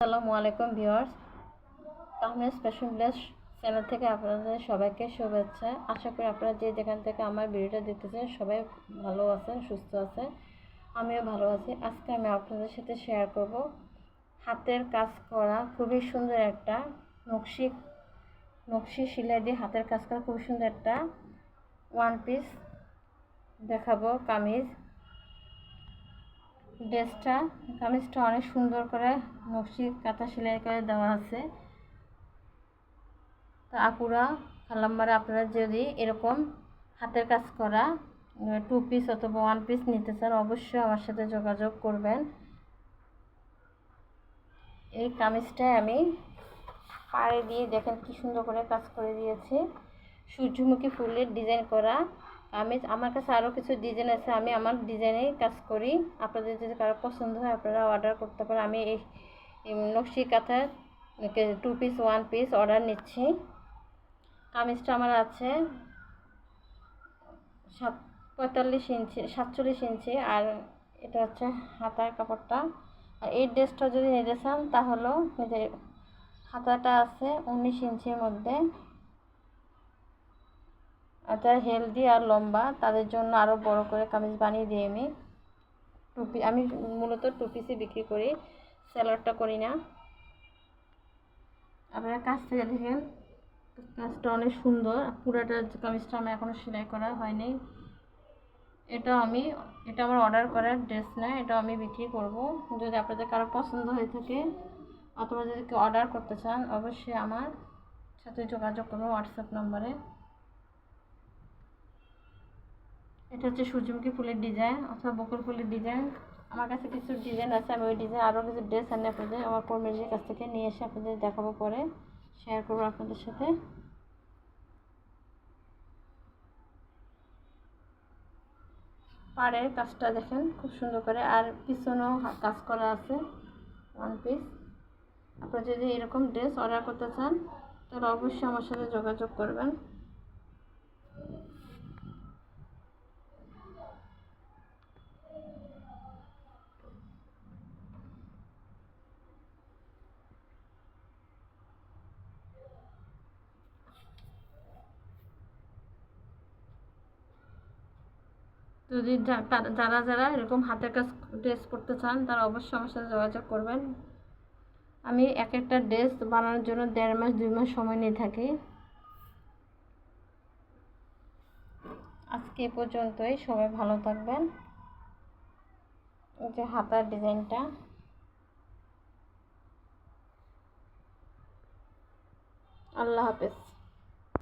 আসসালামু আলাইকুম viewers, তাহমিস fashion village channel থেকে আপনাদের সবাইকে শুভেচ্ছা। আশা করি আপনারা যে যেখান থেকে আমার ভিডিওটা দেখতেছেন সবাই ভালো আছেন, সুস্থ আছেন। আমিও ভালো আছি। আজকে আমি আপনাদের সাথে শেয়ার করব হাতের কাজ করা খুবই সুন্দর একটা নকশি সেলাই দিয়ে হাতের কাজ করা খুবই সুন্দর একটা ওয়ান পিস দেখাবো। কামিজটা অনেক সুন্দর করে নকশি কাঁথা সেলাই করে দেওয়া আছে। তো আপুরা খালাম্মারা, আপনারা যদি এরকম হাতের কাজ করা টু পিস অথবা ওয়ান পিস নিতে চান অবশ্যই আমার সাথে যোগাযোগ করবেন। এই কামিজটায় আমি পাড়ে দিয়ে দেখেন কি সুন্দর করে কাজ করে দিয়েছি। সূর্যমুখী ফুলের ডিজাইন করা কামিজ। আমার কাছে আরও কিছু ডিজাইন আছে, আমি আমার ডিজাইনেই কাজ করি। আপনাদের যদি কারো পছন্দ হয় আপনারা অর্ডার করতে পারেন। আমি এই নকশি কাঁথার two piece one piece order নিচ্ছি। কামিজটা আমার আছে 47 ইঞ্চি, আর এটা হচ্ছে হাতার কাপড়টা। আর এই ড্রেসটা যদি নিতে চান তাহলেও হাতাটা আছে 19 ইঞ্চির মধ্যে। এটা হেলদি আর লম্বা, তাদের জন্য আরও বড় করে কামিজ বানিয়ে দিই আমি মূলত টু পিসই বিক্রি করি, সেলারটা করি না। আপনারা কাছ থেকে দেখেন কাজটা অনেক সুন্দর। পুরোটা কামিজটা আমার এখনও সেলাই করা হয়নি। এটা আমার অর্ডার করার ড্রেস না, এটা আমি বিক্রি করব। যদি আপনাদের কারো পছন্দ হয়ে থাকে অথবা যদি কেউ অর্ডার করতে চান অবশ্যই আমার সাথে যোগাযোগ করবো হোয়াটসঅ্যাপ নম্বরে। এটা হচ্ছে সূর্যমুখী ফুলের ডিজাইন অথবা বকুল ফুলের ডিজাইন। আমার কাছে কিছু ডিজাইন আছে, আমি ওই ডিজাইন আরও কিছু ড্রেস আনি আপনাদের আমার কর্মীদের কাছ থেকে নিয়ে এসে আপনাদের দেখাবো, পরে শেয়ার করবো আপনাদের সাথে। পাড়ের কাজটা দেখেন খুব সুন্দর করে, আর পিছনেও কাজ করা আছে ওয়ান পিস। আপনারা যদি এরকম ড্রেস অর্ডার করতে চান তাহলে অবশ্যই আমার সাথে যোগাযোগ করবেন। যদি যারা এরকম হাতের কাজ ড্রেস করতে চান তারা অবশ্যই আমার সাথে যোগাযোগ করবেন। আমি এক একটা ড্রেস বানানোর জন্য 1.5 মাস 2 মাস সময় নিয়ে থাকি। আজকে এ পর্যন্তই, সবাই ভালো থাকবেন। এই যে হাতার ডিজাইনটা। আল্লাহ হাফেজ।